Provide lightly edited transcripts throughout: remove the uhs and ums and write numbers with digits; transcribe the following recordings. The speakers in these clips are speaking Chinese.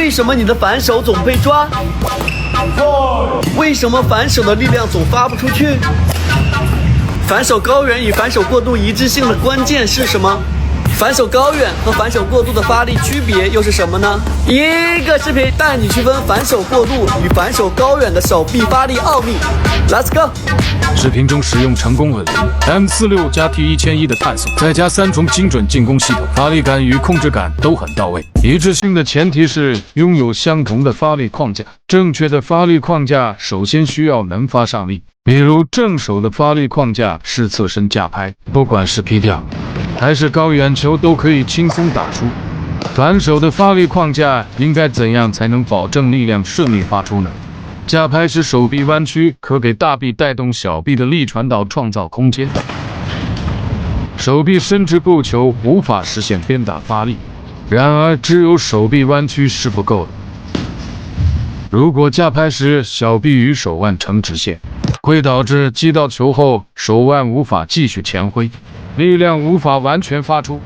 为什么你的反手总被抓？为什么反手的力量总发不出去？反手高远与反手过度一致性的关键是什么？反手高远和反手过度的发力区别又是什么呢？一个视频带你区分反手过度与反手高远的手臂发力奥秘。Let's go！ 视频中使用成功稳定 M46加 T1100的碳素，再加3重精准进攻系统，发力感与控制感都很到位。一致性的前提是拥有相同的发力框架。正确的发力框架首先需要能发上力，比如正手的发力框架是侧身架拍，不管是劈吊还是高远球都可以轻松打出。反手的发力框架应该怎样才能保证力量顺利发出呢？架拍时手臂弯曲，可给大臂带动小臂的力传导创造空间。手臂伸直不球，无法实现鞭打发力。然而，只有手臂弯曲是不够的。如果架拍时小臂与手腕成直线，会导致击到球后手腕无法继续前挥，力量无法完全发出。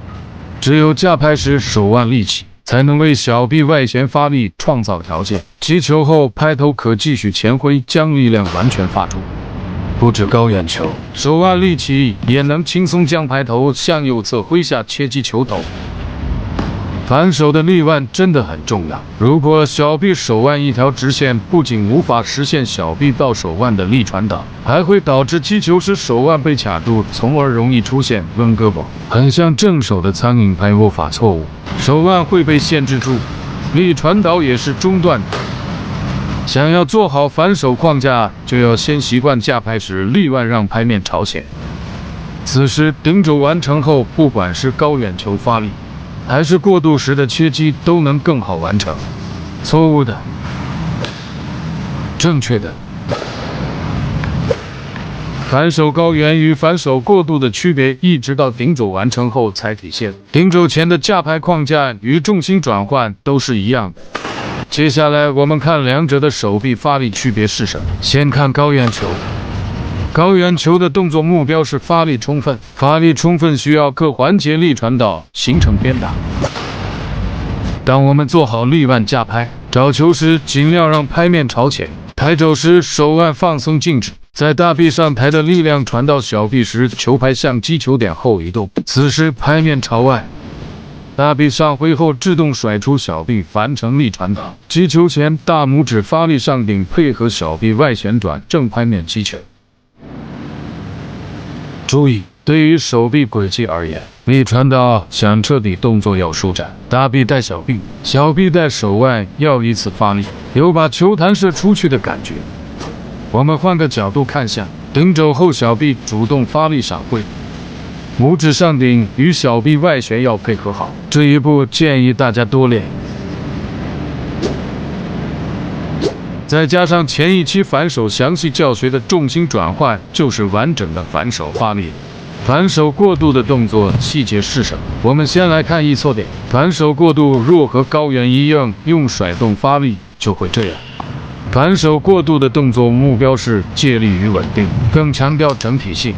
只有架拍时手腕立起，才能为小臂外旋发力创造条件。击球后拍头可继续前挥，将力量完全发出。不止高远球，手腕立起也能轻松将拍头向右侧挥下切击球头。反手的力腕真的很重要。如果小臂手腕一条直线，不仅无法实现小臂到手腕的力传导，还会导致击球时手腕被卡住，从而容易出现抡胳膊，很像正手的苍蝇拍握法错误，手腕会被限制住，力传导也是中断的。想要做好反手框架，就要先习惯架拍时力腕让拍面朝前。此时顶肘完成后，不管是高远球发力还是过渡时的切击都能更好完成。错误的、正确的。反手高远与反手过渡的区别，一直到顶肘完成后才体现。顶肘前的架拍框架与重心转换都是一样的。接下来我们看两者的手臂发力区别是什么。先看高远球。高远球的动作目标是发力充分，发力充分需要各环节力传导，形成鞭打。当我们做好力腕架拍，找球时尽量让拍面朝前，抬肘时手腕放松静止，在大臂上抬的力量传到小臂时，球拍向击球点后移动，此时拍面朝外，大臂上挥后自动甩出小臂，完成力传导。击球前大拇指发力上顶，配合小臂外旋转正拍面击球。注意，对于手臂轨迹而言，力传导想彻底，动作要舒展，大臂带小臂，小臂带手腕，要依次发力，有把球弹射出去的感觉。我们换个角度看下，顶肘后小臂主动发力闪挥，拇指上顶与小臂外旋要配合好，这一步建议大家多练。再加上前一期反手详细教学的重心转换，就是完整的反手发力。反手过度的动作细节是什么？我们先来看易错点。反手过度若和高远一样用甩动发力，就会这样。反手过度的动作目标是借力与稳定，更强调整体性。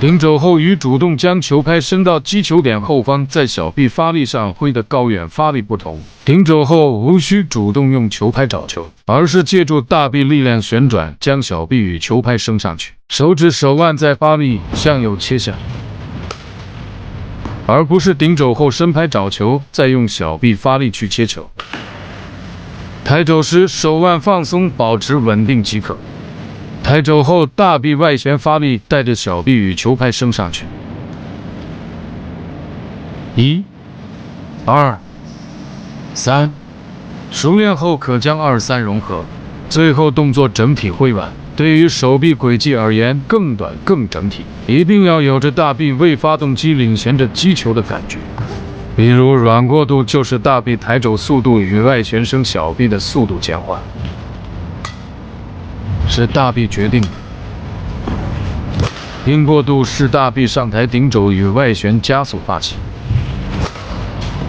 顶肘后与主动将球拍伸到击球点后方，在小臂发力上挥的高远发力不同。顶肘后无需主动用球拍找球，而是借助大臂力量旋转，将小臂与球拍升上去，手指手腕再发力向右切下，而不是顶肘后伸拍找球，再用小臂发力去切球。抬肘时手腕放松，保持稳定即可。抬肘后大臂外旋发力，带着小臂与球拍升上去。1、2、3，熟练后可将2、3融合，最后动作整体挥完。对于手臂轨迹而言，更短更整体，一定要有着大臂未发动机领衔着击球的感觉。比如软过度就是大臂抬肘速度与外旋升小臂的速度减缓，是大臂决定的。硬过度是大臂上抬顶肘与外旋加速发起，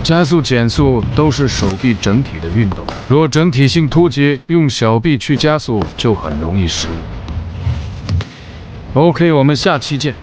加速减速都是手臂整体的运动。若整体性脱节，用小臂去加速就很容易失误。OK， 我们下期见。